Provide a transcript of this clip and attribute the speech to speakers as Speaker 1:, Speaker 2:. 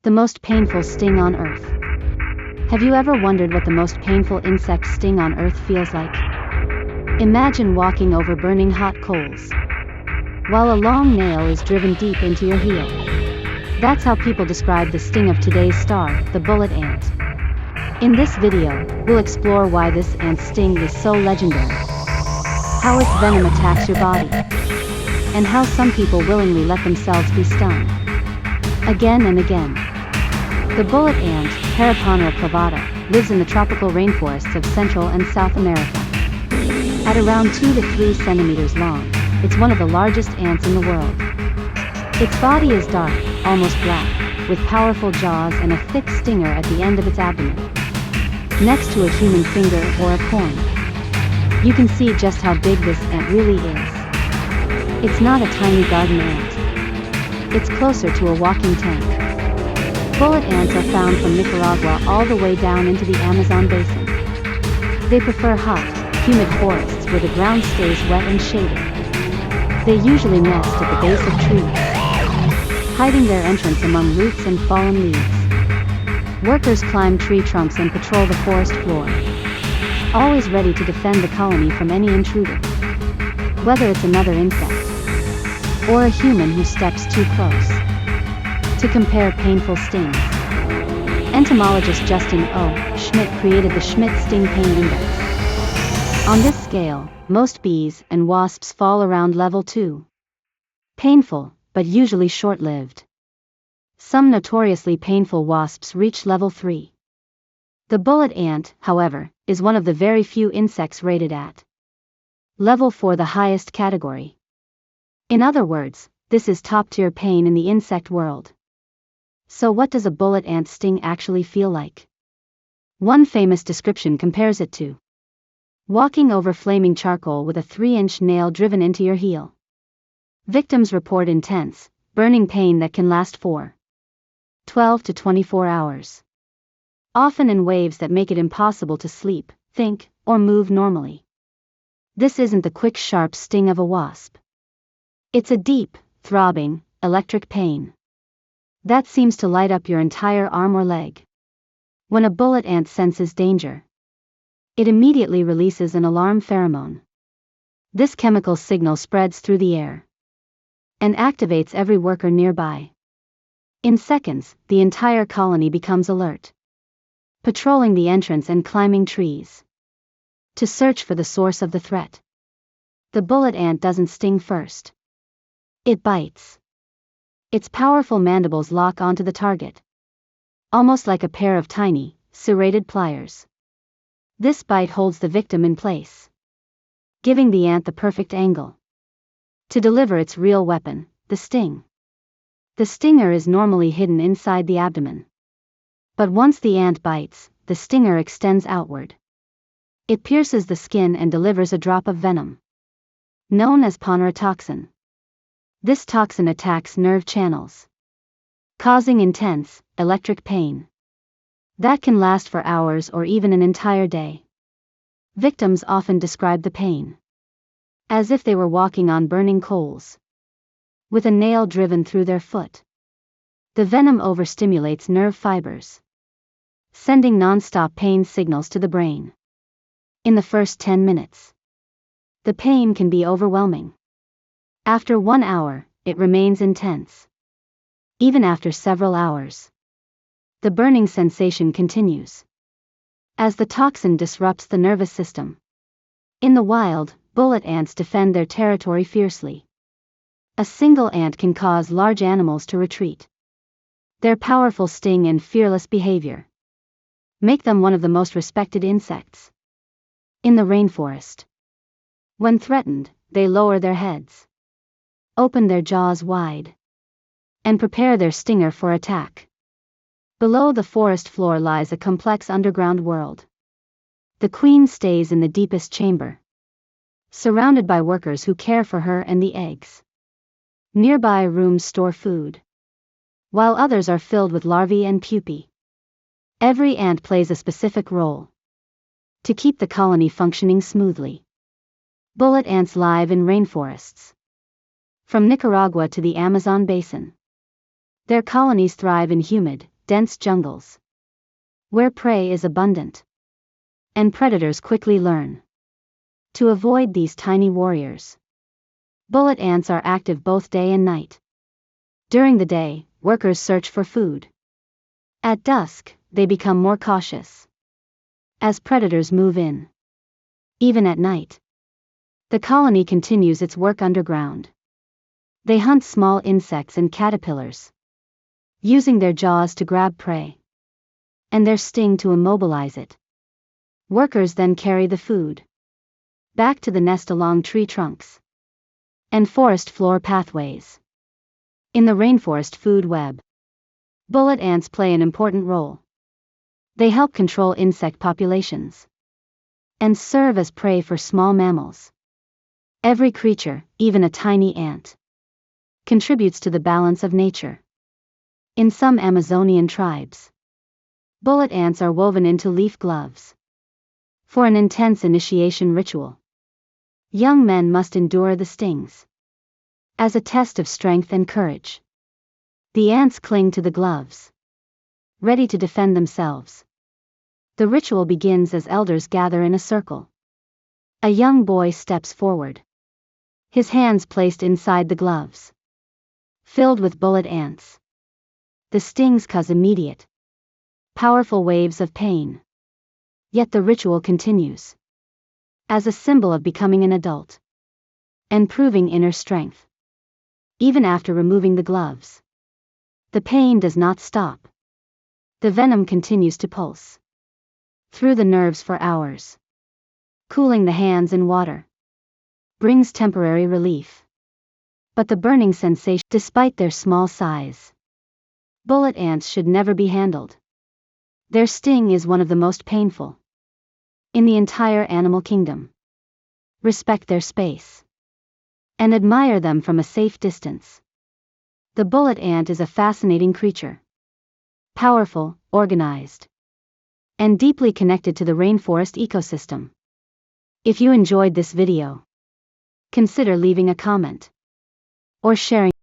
Speaker 1: The most painful sting on Earth. Have you ever wondered what the most painful insect sting on Earth feels like? Imagine walking over burning hot coals, while a long nail is driven deep into your heel. That's how people describe the sting of today's star, the bullet ant. In this video, we'll explore why this ant's sting is so legendary, how its venom attacks your body, and how some people willingly let themselves be stung again and again. The bullet ant, Paraponera clavata, lives in the tropical rainforests of Central and South America. At around 2 to 3 centimeters long, it's one of the largest ants in the world. Its body is dark, almost black, with powerful jaws and a thick stinger at the end of its abdomen, next to a human finger or a corn. You can see just how big this ant really is. It's not a tiny garden ant. It's closer to a walking tank. Bullet ants are found from Nicaragua all the way down into the Amazon basin. They prefer hot, humid forests where the ground stays wet and shaded. They usually nest at the base of trees, hiding their entrance among roots and fallen leaves. Workers climb tree trunks and patrol the forest floor, always ready to defend the colony from any intruder, whether it's another insect or a human who steps too close. To compare painful stings, entomologist Justin O. Schmidt created the Schmidt Sting Pain Index. On this scale, most bees and wasps fall around level 2. Painful, but usually short-lived. Some notoriously painful wasps reach level 3. The bullet ant, however, is one of the very few insects rated at level 4, the highest category. In other words, this is top-tier pain in the insect world. So what does a bullet ant sting actually feel like? One famous description compares it to walking over flaming charcoal with a 3-inch nail driven into your heel. Victims report intense, burning pain that can last for 12 to 24 hours. Often in waves that make it impossible to sleep, think, or move normally. This isn't the quick, sharp sting of a wasp. It's a deep, throbbing, electric pain that seems to light up your entire arm or leg. When a bullet ant senses danger, it immediately releases an alarm pheromone. This chemical signal spreads through the air and activates every worker nearby. In seconds, the entire colony becomes alert, patrolling the entrance and climbing trees to search for the source of the threat. The bullet ant doesn't sting first. It bites. Its powerful mandibles lock onto the target, almost like a pair of tiny, serrated pliers. This bite holds the victim in place, giving the ant the perfect angle to deliver its real weapon, the sting. The stinger is normally hidden inside the abdomen, but once the ant bites, the stinger extends outward. It pierces the skin and delivers a drop of venom, known as poneratoxin. This toxin attacks nerve channels, causing intense, electric pain that can last for hours or even an entire day. Victims often describe the pain as if they were walking on burning coals, with a nail driven through their foot. The venom overstimulates nerve fibers, sending non-stop pain signals to the brain. In the first 10 minutes, the pain can be overwhelming. After 1 hour, it remains intense. Even after several hours, the burning sensation continues, as the toxin disrupts the nervous system. In the wild, bullet ants defend their territory fiercely. A single ant can cause large animals to retreat. Their powerful sting and fearless behavior make them one of the most respected insects in the rainforest. When threatened, they lower their heads, open their jaws wide, and prepare their stinger for attack. Below the forest floor lies a complex underground world. The queen stays in the deepest chamber, surrounded by workers who care for her and the eggs. Nearby rooms store food, while others are filled with larvae and pupae. Every ant plays a specific role to keep the colony functioning smoothly. Bullet ants live in rainforests, from Nicaragua to the Amazon basin. Their colonies thrive in humid, dense jungles, where prey is abundant, and predators quickly learn to avoid these tiny warriors. Bullet ants are active both day and night. During the day, workers search for food. At dusk, they become more cautious as predators move in. Even at night, the colony continues its work underground. They hunt small insects and caterpillars, using their jaws to grab prey, and their sting to immobilize it. Workers then carry the food back to the nest along tree trunks and forest floor pathways. In the rainforest food web, bullet ants play an important role. They help control insect populations and serve as prey for small mammals. Every creature, even a tiny ant, contributes to the balance of nature. In some Amazonian tribes, bullet ants are woven into leaf gloves for an intense initiation ritual. Young men must endure the stings as a test of strength and courage. The ants cling to the gloves, ready to defend themselves. The ritual begins as elders gather in a circle. A young boy steps forward, his hands placed inside the gloves, filled with bullet ants. The stings cause immediate, powerful waves of pain. Yet the ritual continues as a symbol of becoming an adult and proving inner strength. Even after removing the gloves, the pain does not stop. The venom continues to pulse through the nerves for hours. Cooling the hands in water brings temporary relief, but the burning sensation, despite their small size, bullet ants should never be handled. Their sting is one of the most painful in the entire animal kingdom. Respect their space and admire them from a safe distance. The bullet ant is a fascinating creature, powerful, organized, and deeply connected to the rainforest ecosystem. If you enjoyed this video, consider leaving a comment or sharing